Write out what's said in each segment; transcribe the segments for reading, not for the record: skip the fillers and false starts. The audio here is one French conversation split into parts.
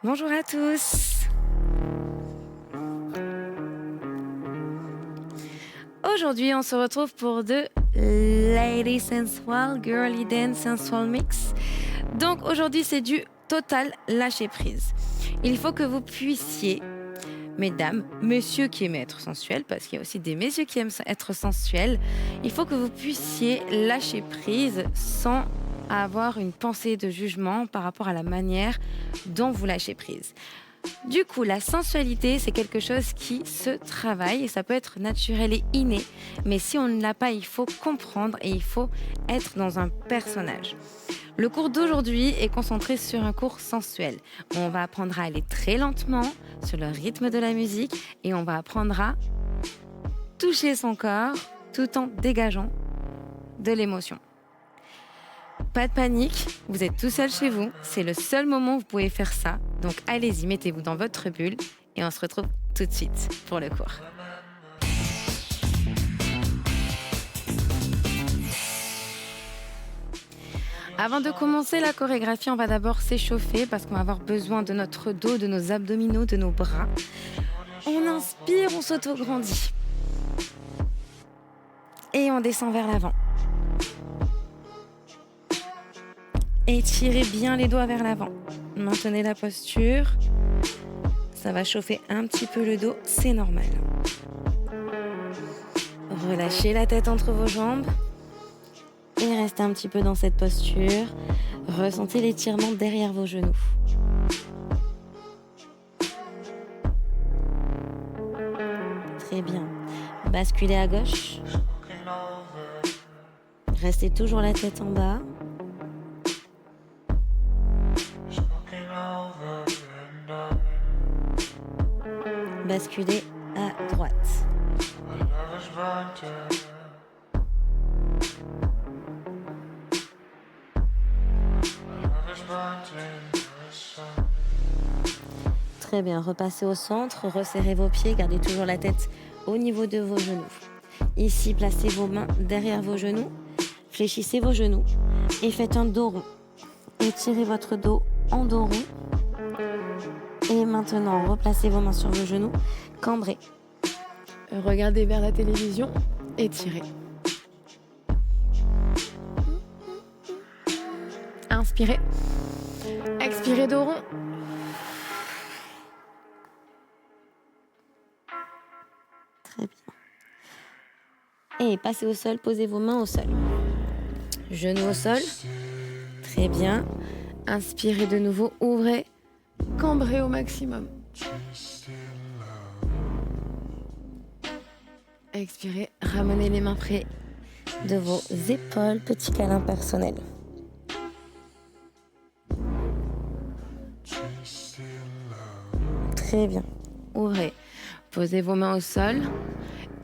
Bonjour à tous. Aujourd'hui, on se retrouve pour de Lady Sensual, Girly Dance Sensual Mix. Donc aujourd'hui, c'est du total lâcher prise. Il faut que vous puissiez, mesdames, messieurs qui aiment être sensuels, parce qu'il y a aussi des messieurs qui aiment être sensuels, il faut que vous puissiez lâcher prise sans avoir une pensée de jugement par rapport à la manière dont vous lâchez prise. Du coup, la sensualité, c'est quelque chose qui se travaille et ça peut être naturel et inné. Mais si on ne l'a pas, il faut comprendre et il faut être dans un personnage. Le cours d'aujourd'hui est concentré sur un cours sensuel. On va apprendre à aller très lentement sur le rythme de la musique et on va apprendre à toucher son corps tout en dégageant de l'émotion. Pas de panique, vous êtes tout seul chez vous, c'est le seul moment où vous pouvez faire ça. Donc allez-y, mettez-vous dans votre bulle et on se retrouve tout de suite pour le cours. Avant de commencer la chorégraphie, on va d'abord s'échauffer parce qu'on va avoir besoin de notre dos, de nos abdominaux, de nos bras. On inspire, on s'auto-grandit. Et on descend vers l'avant. Étirez bien les doigts vers l'avant. Maintenez la posture. Ça va chauffer un petit peu le dos, c'est normal. Relâchez la tête entre vos jambes. Et restez un petit peu dans cette posture. Ressentez l'étirement derrière vos genoux. Très bien. Basculez à gauche. Restez toujours la tête en bas. Basculez à droite. Très bien, repassez au centre, resserrez vos pieds, gardez toujours la tête au niveau de vos genoux. Ici, placez vos mains derrière vos genoux, fléchissez vos genoux et faites un dos rond. Étirez votre dos en dos rond. Et maintenant, replacez vos mains sur vos genoux, cambrez. Regardez vers la télévision, étirez. Inspirez. Expirez dos rond. Très bien. Et passez au sol, posez vos mains au sol. Genoux au sol. Très bien. Inspirez de nouveau, ouvrez. Cambrez au maximum. Expirez, ramenez les mains près De vos épaules, petit câlin personnel. Très bien. Ouvrez. Posez vos mains au sol.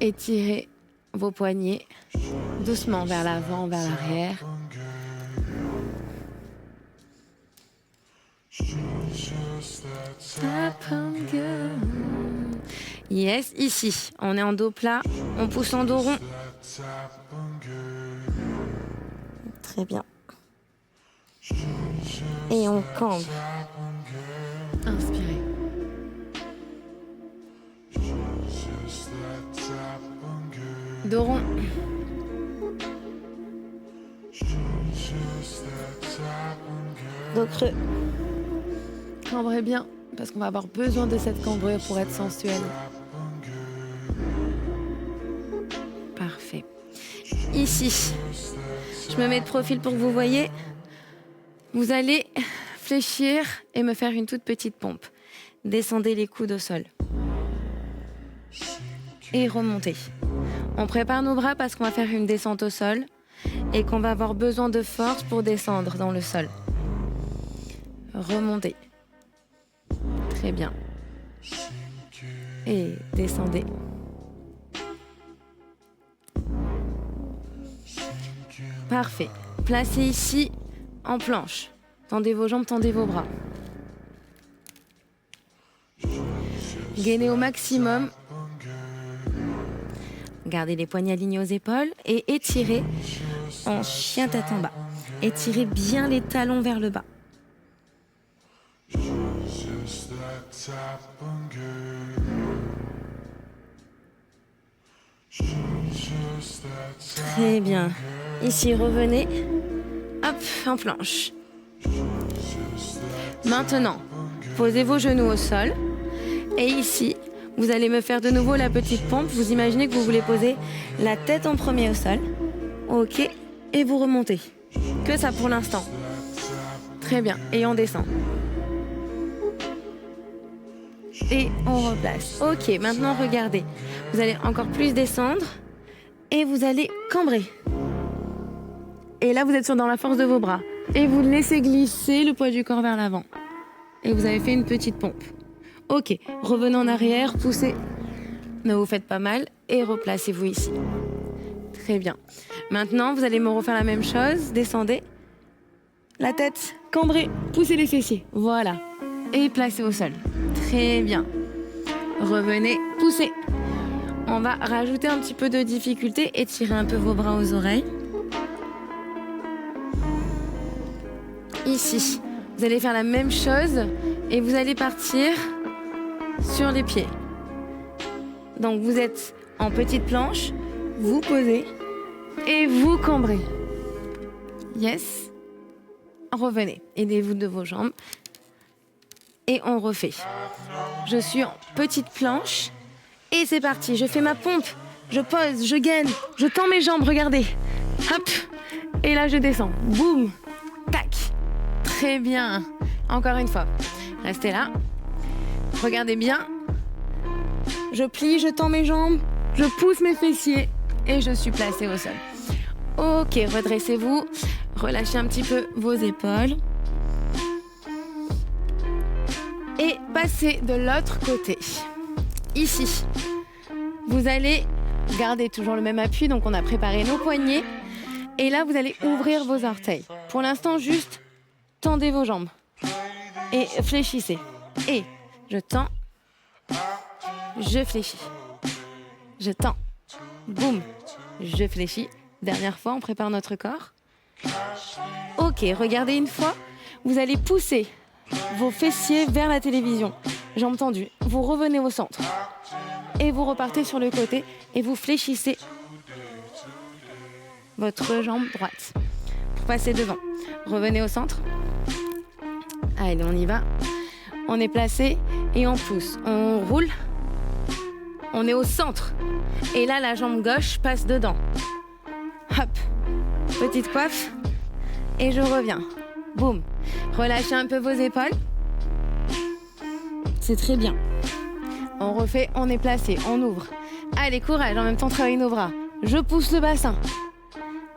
Étirez vos poignets doucement vers l'avant, vers l'arrière. Yes, ici, on est en dos plat, on pousse en dos rond. Très bien. Et on cambre. Inspirez. Dos rond. Dos creux. Cambrez bien, parce qu'on va avoir besoin de cette cambrure pour être sensuel. Parfait. Ici, je me mets de profil pour que vous voyez. Vous allez fléchir et me faire une toute petite pompe. Descendez les coudes au sol. Et remontez. On prépare nos bras parce qu'on va faire une descente au sol et qu'on va avoir besoin de force pour descendre dans le sol. Remontez. Très bien. Et descendez. Parfait. Placez ici en planche. Tendez vos jambes, tendez vos bras. Gainez au maximum. Gardez les poignets alignés aux épaules et étirez en chien tête en bas. Étirez bien les talons vers le bas. Très bien. Ici, revenez. Hop, en planche. Maintenant, posez vos genoux au sol. Et ici, vous allez me faire de nouveau la petite pompe. Vous imaginez que vous voulez poser la tête en premier au sol. Ok. Et vous remontez. Que ça pour l'instant. Très bien. Et on descend. Et on replace. Ok, maintenant regardez. Vous allez encore plus descendre. Et vous allez cambrer. Et là, vous êtes dans la force de vos bras. Et vous laissez glisser le poids du corps vers l'avant. Et vous avez fait une petite pompe. Ok, revenez en arrière, poussez. Ne vous faites pas mal. Et replacez-vous ici. Très bien. Maintenant, vous allez me refaire la même chose. Descendez. La tête, cambrez, poussez les fessiers. Voilà. Et placez au sol. Très bien. Revenez, poussez. On va rajouter un petit peu de difficulté. Étirez un peu vos bras aux oreilles. Ici, vous allez faire la même chose et vous allez partir sur les pieds. Donc vous êtes en petite planche, vous posez et vous cambrez. Yes. Revenez, aidez-vous de vos jambes et on refait. Je suis en petite planche et c'est parti. Je fais ma pompe, je pose, je gaine, je tends mes jambes, regardez. Hop, et là je descends. Boum, tac. Très bien. Encore une fois. Restez là. Regardez bien. Je plie, je tends mes jambes, je pousse mes fessiers et je suis placée au sol. Ok, redressez-vous. Relâchez un petit peu vos épaules. Et passez de l'autre côté. Ici. Vous allez garder toujours le même appui. Donc on a préparé nos poignets. Et là, vous allez ouvrir vos orteils. Pour l'instant, juste tendez vos jambes et fléchissez. Et je tends, je fléchis. Je tends, boum, je fléchis. Dernière fois, on prépare notre corps. Ok, regardez une fois. Vous allez pousser vos fessiers vers la télévision. Jambes tendues. Vous revenez au centre. Et vous repartez sur le côté et vous fléchissez votre jambe droite pour passer devant. Revenez au centre. Allez, on y va. On est placé et on pousse. On roule. On est au centre. Et là, la jambe gauche passe dedans. Hop. Petite coiffe. Et je reviens. Boum. Relâchez un peu vos épaules. C'est très bien. On refait, on est placé, on ouvre. Allez, courage, en même temps, travaillez nos bras. Je pousse le bassin.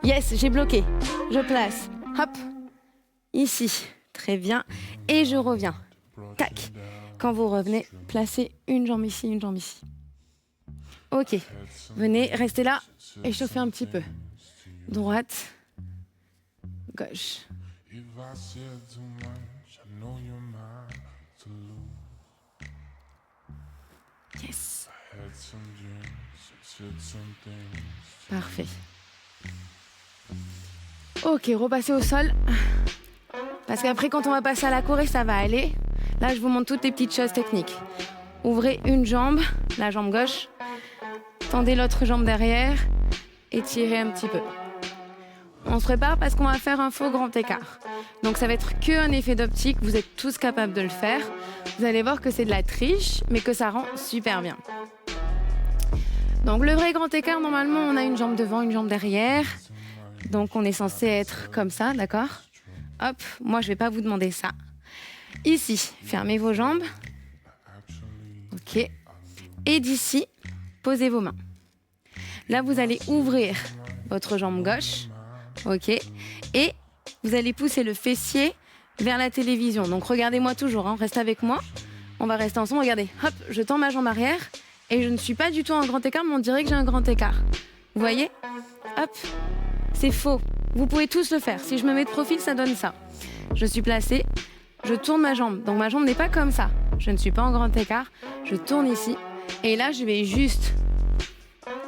Yes, j'ai bloqué. Je place. Hop. Ici. Très bien. Et je reviens. Tac. Quand vous revenez, placez une jambe ici, une jambe ici. Ok. Venez, restez là et chauffez un petit peu. Droite. Gauche. Yes. Parfait. Ok, repassez au sol. Parce qu'après, quand on va passer à la Corée, ça va aller. Là, je vous montre toutes les petites choses techniques. Ouvrez une jambe, la jambe gauche. Tendez l'autre jambe derrière. Étirez un petit peu. On se prépare parce qu'on va faire un faux grand écart. Donc, ça va être qu'un effet d'optique. Vous êtes tous capables de le faire. Vous allez voir que c'est de la triche, mais que ça rend super bien. Donc, le vrai grand écart, normalement, on a une jambe devant, une jambe derrière. Donc, on est censé être comme ça, d'accord ? Hop, moi, je ne vais pas vous demander ça. Ici, fermez vos jambes. Ok. Et d'ici, posez vos mains. Là, vous allez ouvrir votre jambe gauche. Ok. Et vous allez pousser le fessier vers la télévision. Donc, regardez-moi toujours, hein. Restez avec moi. On va rester ensemble. Regardez, hop, je tends ma jambe arrière. Et je ne suis pas du tout en grand écart, mais on dirait que j'ai un grand écart. Vous voyez ? Hop. C'est faux. Vous pouvez tous le faire. Si je me mets de profil, ça donne ça. Je suis placée. Je tourne ma jambe. Donc, ma jambe n'est pas comme ça. Je ne suis pas en grand écart. Je tourne ici. Et là, je vais juste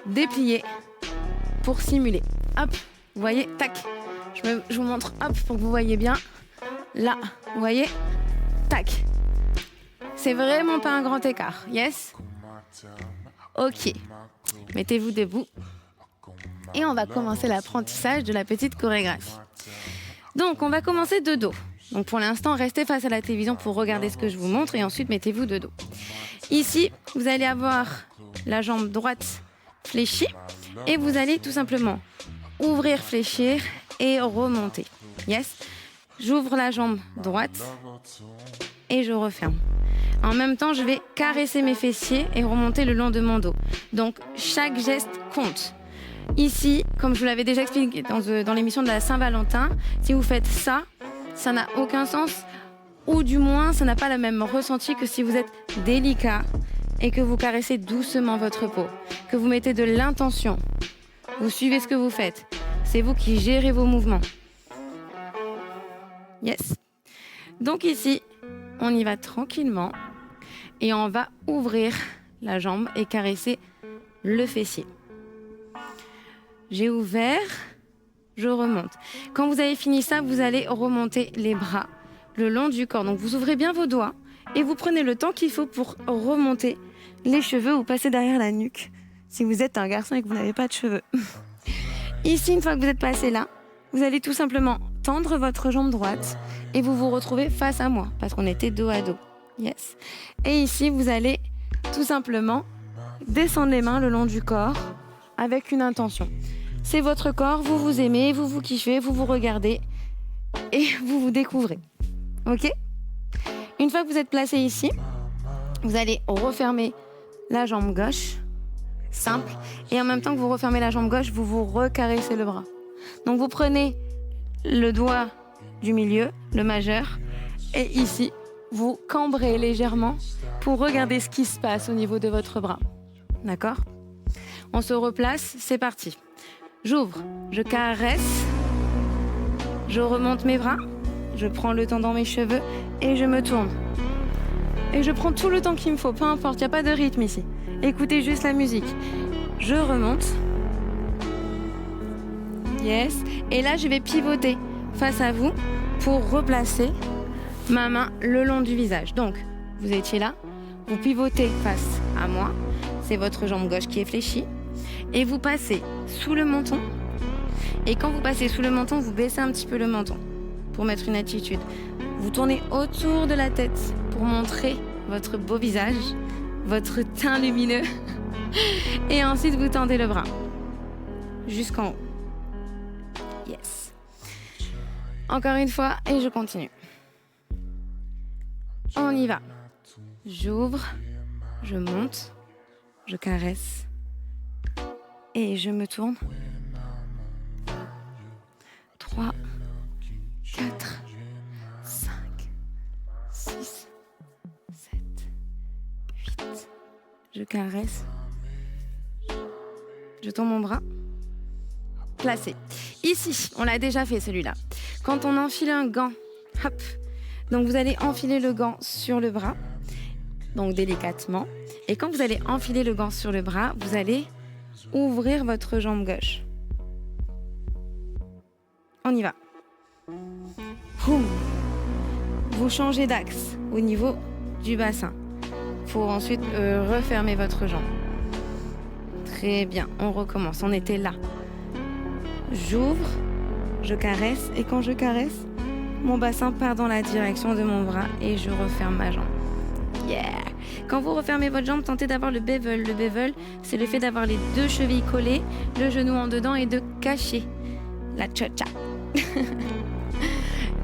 déplier pour simuler. Hop. Vous voyez ? Tac. Je vous montre, hop, pour que vous voyez bien. Là, vous voyez ? Tac. C'est vraiment pas un grand écart. Yes? Ok. Mettez-vous debout. Et on va commencer l'apprentissage de la petite chorégraphie. Donc, on va commencer de dos. Donc, pour l'instant, restez face à la télévision pour regarder ce que je vous montre et ensuite, mettez-vous de dos. Ici, vous allez avoir la jambe droite fléchie et vous allez tout simplement ouvrir, fléchir et remonter. Yes? J'ouvre la jambe droite et je referme. En même temps, je vais caresser mes fessiers et remonter le long de mon dos. Donc, chaque geste compte. Ici, comme je vous l'avais déjà expliqué dans l'émission de la Saint-Valentin, si vous faites ça, ça n'a aucun sens, ou du moins, ça n'a pas le même ressenti que si vous êtes délicat et que vous caressez doucement votre peau, que vous mettez de l'intention. Vous suivez ce que vous faites. C'est vous qui gérez vos mouvements. Yes. Donc ici, on y va tranquillement et on va ouvrir la jambe et caresser le fessier. J'ai ouvert, je remonte. Quand vous avez fini ça, vous allez remonter les bras le long du corps. Donc vous ouvrez bien vos doigts et vous prenez le temps qu'il faut pour remonter les cheveux ou passer derrière la nuque si vous êtes un garçon et que vous n'avez pas de cheveux. Ici, une fois que vous êtes passé là, vous allez tout simplement tendre votre jambe droite et vous vous retrouvez face à moi parce qu'on était dos à dos. Yes. Et ici, vous allez tout simplement descendre les mains le long du corps avec une intention. C'est votre corps, vous vous aimez, vous vous kiffez, vous vous regardez et vous vous découvrez. Ok? Une fois que vous êtes placé ici, vous allez refermer la jambe gauche, simple, et en même temps que vous refermez la jambe gauche, vous vous recaressez le bras. Donc vous prenez le doigt du milieu, le majeur, et ici, vous cambrez légèrement pour regarder ce qui se passe au niveau de votre bras. D'accord? On se replace, c'est parti. J'ouvre, je caresse, je remonte mes bras, je prends le temps dans mes cheveux et je me tourne. Et je prends tout le temps qu'il me faut, peu importe, il n'y a pas de rythme ici. Écoutez juste la musique. Je remonte. Yes. Et là, je vais pivoter face à vous pour replacer ma main le long du visage. Donc, vous étiez là, vous pivotez face à moi, c'est votre jambe gauche qui est fléchie. Et vous passez sous le menton. Et quand vous passez sous le menton, vous baissez un petit peu le menton pour mettre une attitude. Vous tournez autour de la tête pour montrer votre beau visage, votre teint lumineux. Et ensuite, vous tendez le bras jusqu'en haut. Yes. Encore une fois, et je continue. On y va. J'ouvre, je monte, je caresse. Et je me tourne. 3, 4, 5, 6, 7, 8. Je caresse. Je tends mon bras. Placé. Ici, on l'a déjà fait celui-là. Quand on enfile un gant, hop. Donc vous allez enfiler le gant sur le bras. Donc délicatement. Et quand vous allez enfiler le gant sur le bras, vous allez ouvrir votre jambe gauche. On y va. Vous changez d'axe au niveau du bassin pour ensuite refermer votre jambe. Très bien, on recommence. On était là. J'ouvre, je caresse et quand je caresse, mon bassin part dans la direction de mon bras et je referme ma jambe. Yeah! Quand vous refermez votre jambe, tentez d'avoir le bevel. Le bevel, c'est le fait d'avoir les deux chevilles collées, le genou en dedans et de cacher la cha-cha.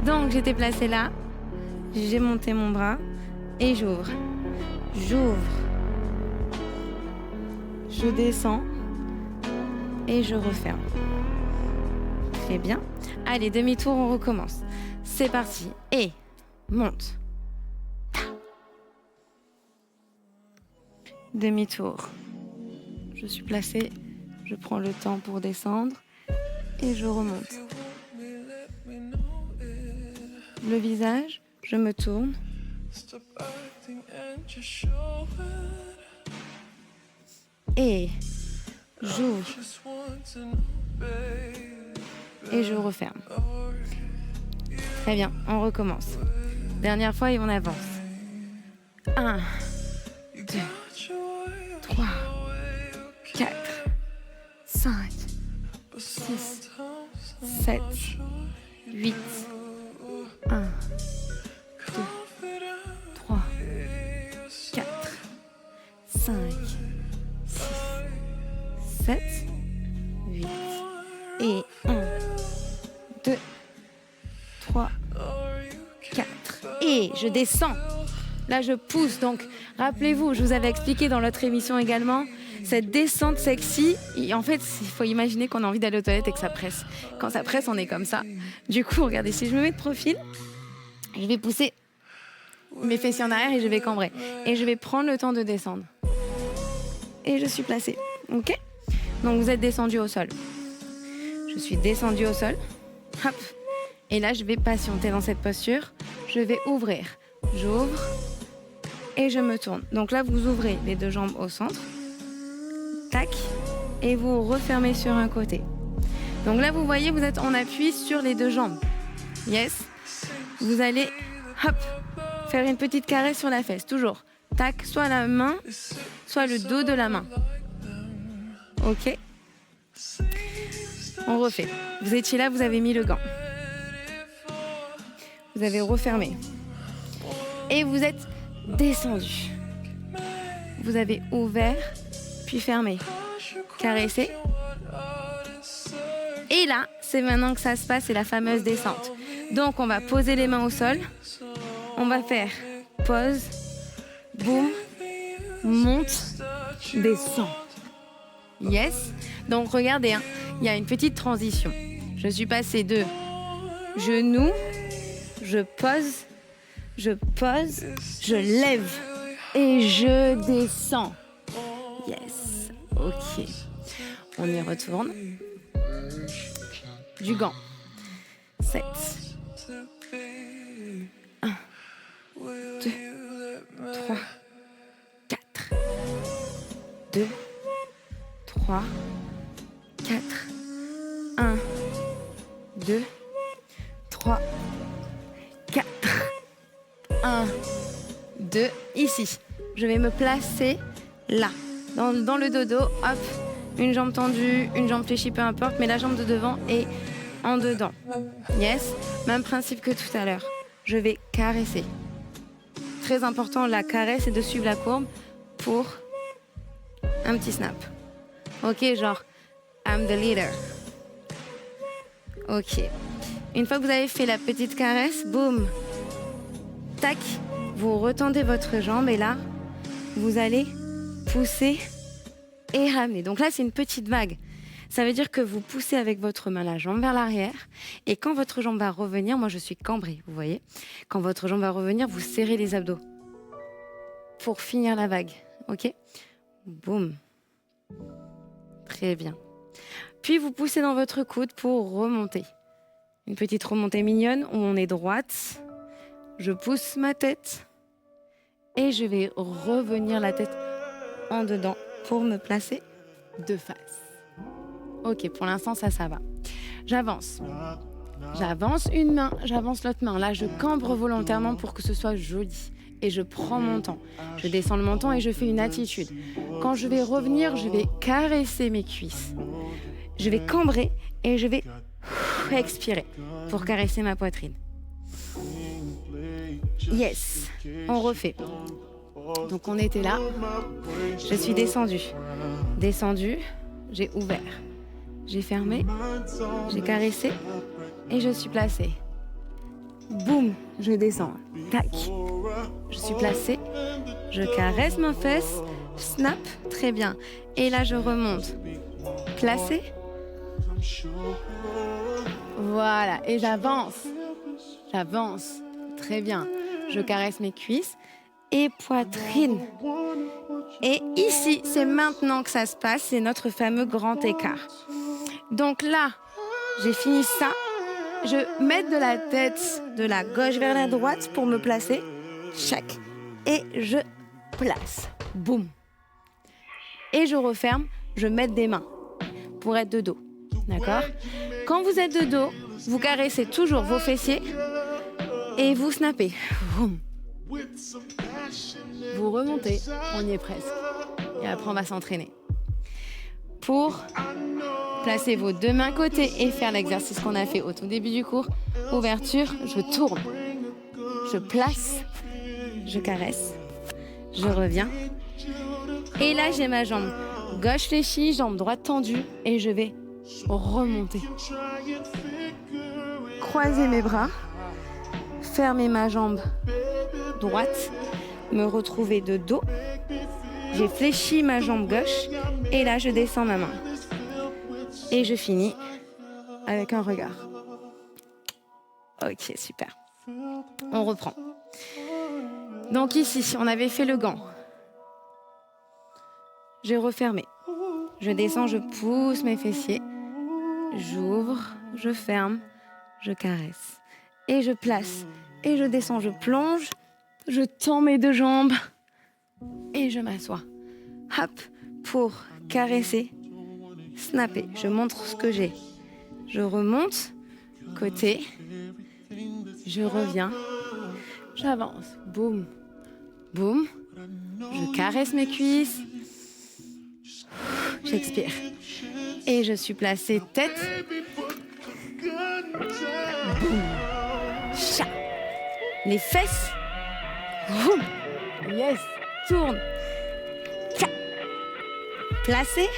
Donc, j'étais placée là, j'ai monté mon bras et j'ouvre. J'ouvre. Je descends et je referme. Très bien. Allez, demi-tour, on recommence. C'est parti. Et monte. Demi-tour. Je suis placée, je prends le temps pour descendre et je remonte. Le visage, je me tourne. Et j'ouvre. Et je referme. Très bien, on recommence. Dernière fois et on avance. 1, 2, 3, 4, 5, 6, 7, 8, 1, 2, 3, 4, 5, 6, 7, 8, et 1, 2, 3, 4. Et je descends. Là, je pousse. Donc, rappelez-vous, je vous avais expliqué dans l'autre émission également, cette descente sexy. Et en fait, il faut imaginer qu'on a envie d'aller aux toilettes et que ça presse. Quand ça presse, on est comme ça. Du coup, regardez, si je me mets de profil, je vais pousser mes fessiers en arrière et je vais cambrer. Et je vais prendre le temps de descendre. Et je suis placée. OK ? Donc, vous êtes descendu au sol. Je suis descendue au sol. Hop. Et là, je vais patienter dans cette posture. Je vais ouvrir. J'ouvre. Et je me tourne. Donc là, vous ouvrez les deux jambes au centre. Tac. Et vous refermez sur un côté. Donc là, vous voyez, vous êtes en appui sur les deux jambes. Yes. Vous allez, hop, faire une petite caresse sur la fesse. Toujours. Tac, soit la main, soit le dos de la main. OK. On refait. Vous étiez là, vous avez mis le gant. Vous avez refermé. Et vous êtes descendu. Vous avez ouvert, puis fermé. Caressé. Et là, c'est maintenant que ça se passe, c'est la fameuse descente. Donc, on va poser les mains au sol. On va faire pause, boum, monte, descend. Yes. Donc, regardez, hein, il y a une petite transition. Je suis passée de genou, je pose, je lève et je descends. Yes. OK. On y retourne. Du gant. 7. 1, 2, 3, 4. 2, 3, 4. 1, 2, 3, 4. 1, 2. Ici. Je vais me placer là. Dans le dodo. Hop. Une jambe tendue, une jambe fléchie, peu importe. Mais la jambe de devant est en dedans. Yes. Même principe que tout à l'heure. Je vais caresser. Très important, la caresse et de suivre la courbe pour un petit snap. OK, genre, I'm the leader. OK. Une fois que vous avez fait la petite caresse, boum, tac, vous retendez votre jambe et là, vous allez pousser et ramener. Donc là, c'est une petite vague. Ça veut dire que vous poussez avec votre main la jambe vers l'arrière et quand votre jambe va revenir, moi je suis cambrée, vous voyez. Quand votre jambe va revenir, vous serrez les abdos pour finir la vague. OK ? Boum. Très bien. Puis vous poussez dans votre coude pour remonter. Une petite remontée mignonne où on est droite. Je pousse ma tête et je vais revenir la tête en dedans pour me placer de face. OK, pour l'instant, ça va. J'avance. J'avance une main, j'avance l'autre main. Là, je cambre volontairement pour que ce soit joli. Et je prends mon temps. Je descends le menton et je fais une attitude. Quand je vais revenir, je vais caresser mes cuisses. Je vais cambrer et je vais expirer pour caresser ma poitrine. Yes, on refait. Donc on était là. Je suis descendue. Descendue, j'ai ouvert. J'ai fermé, j'ai caressé et je suis placée. Boum, je descends. Tac. Je suis placée. Je caresse ma fesse. Snap, très bien. Et là, je remonte. Placée. Voilà, et j'avance. J'avance. Très bien. Je caresse mes cuisses et poitrine. Et ici, c'est maintenant que ça se passe. C'est notre fameux grand écart. Donc là, j'ai fini ça. Je mets de la tête de la gauche vers la droite pour me placer. Chac. Et je place. Boum. Et je referme. Je mets des mains pour être de dos. D'accord ? Quand vous êtes de dos, vous caressez toujours vos fessiers et vous snappez. Boum. Vous remontez, on y est presque. Et après, on va s'entraîner. Pour placer vos deux mains côté et faire l'exercice qu'on a fait au tout début du cours. Ouverture, je tourne, je place, je caresse, je reviens. Et là, j'ai ma jambe gauche fléchie, jambe droite tendue et je vais remonter. Croiser mes bras, fermer ma jambe droite, me retrouver de dos. J'ai fléchi ma jambe gauche et là, je descends ma main. Et je finis avec un regard. Ok, super. On reprend. Donc ici, on avait fait le gant. J'ai refermé. Je descends, je pousse mes fessiers. J'ouvre, je ferme, je caresse. Et je place. Et je descends, je plonge. Je tends mes deux jambes. Et je m'assois. Hop, pour caresser. Snapper, je montre ce que j'ai. Je remonte, côté, je reviens, j'avance, boum, boum, je caresse mes cuisses, j'expire. Et je suis placée tête, boum, chat, les fesses, boum, yes, tourne, chat, placé.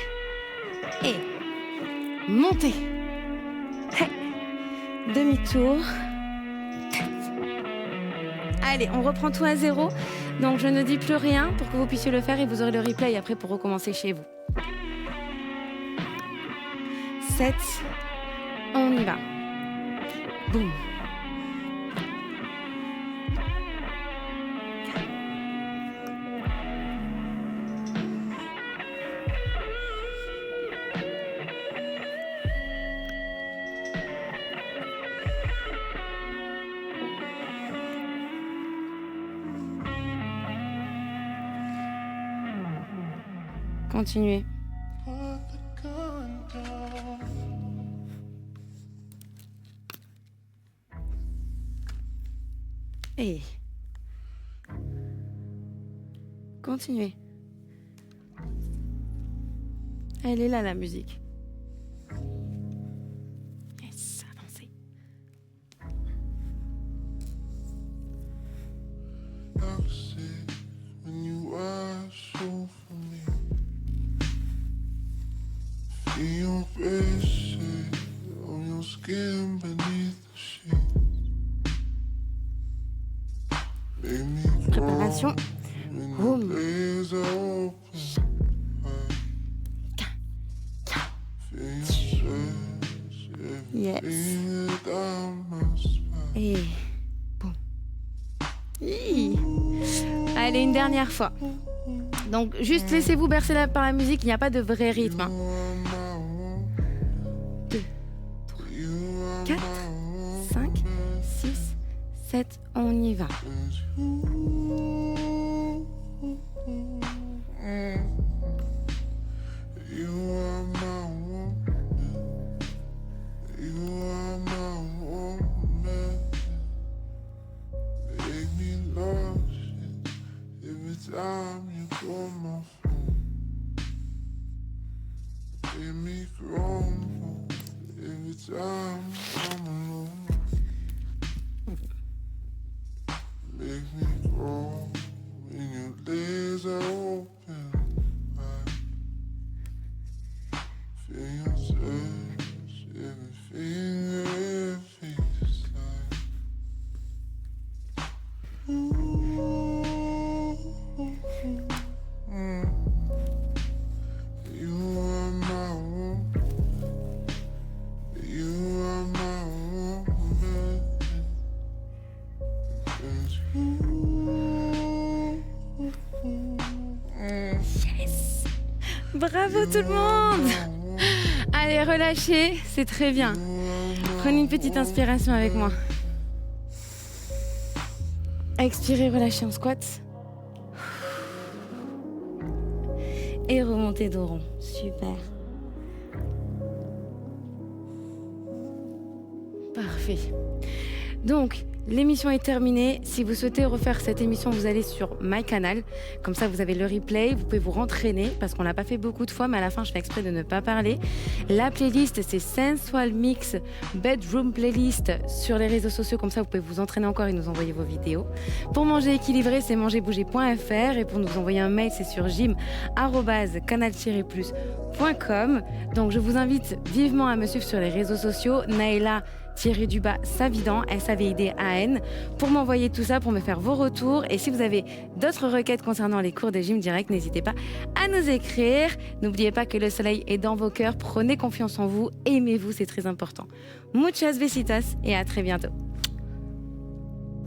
Et montez. Demi-tour. Allez, on reprend tout à zéro. Donc je ne dis plus rien pour que vous puissiez le faire et vous aurez le replay après pour recommencer chez vous. 7. On y va. Boum. Continuez. Et continuez. Elle est là, la musique. Yes, avancez. Préparation. Boum. Yes. Et boum. Allez, une dernière fois. Donc, juste laissez-vous bercer par la musique. Il n'y a pas de vrai rythme. 2, 3, 4, 5, 6, 7. On y va. Bravo tout le monde! Allez, relâchez, c'est très bien. Prenez une petite inspiration avec moi. Expirez, relâchez en squat. Et remontez dos rond. Super. Parfait. Donc, L'émission est terminée. Si vous souhaitez refaire cette émission, vous allez sur My Canal. Comme ça, vous avez le replay. Vous pouvez vous rentraîner parce qu'on l'a pas fait beaucoup de fois, mais à la fin, je fais exprès de ne pas parler. La playlist, c'est Sensual Mix Bedroom Playlist sur les réseaux sociaux. Comme ça, vous pouvez vous entraîner encore et nous envoyer vos vidéos. Pour manger équilibré, c'est mangerbouger.fr. Et pour nous envoyer un mail, c'est sur gym@canal-plus.com. Donc, je vous invite vivement à me suivre sur les réseaux sociaux. Naëla-Savidan, SAVIDAN, pour m'envoyer tout ça, pour me faire vos retours. Et si vous avez d'autres requêtes concernant les cours de gym direct, n'hésitez pas à nous écrire. N'oubliez pas que le soleil est dans vos cœurs. Prenez confiance en vous, aimez-vous, c'est très important. Muchas besitas et à très bientôt.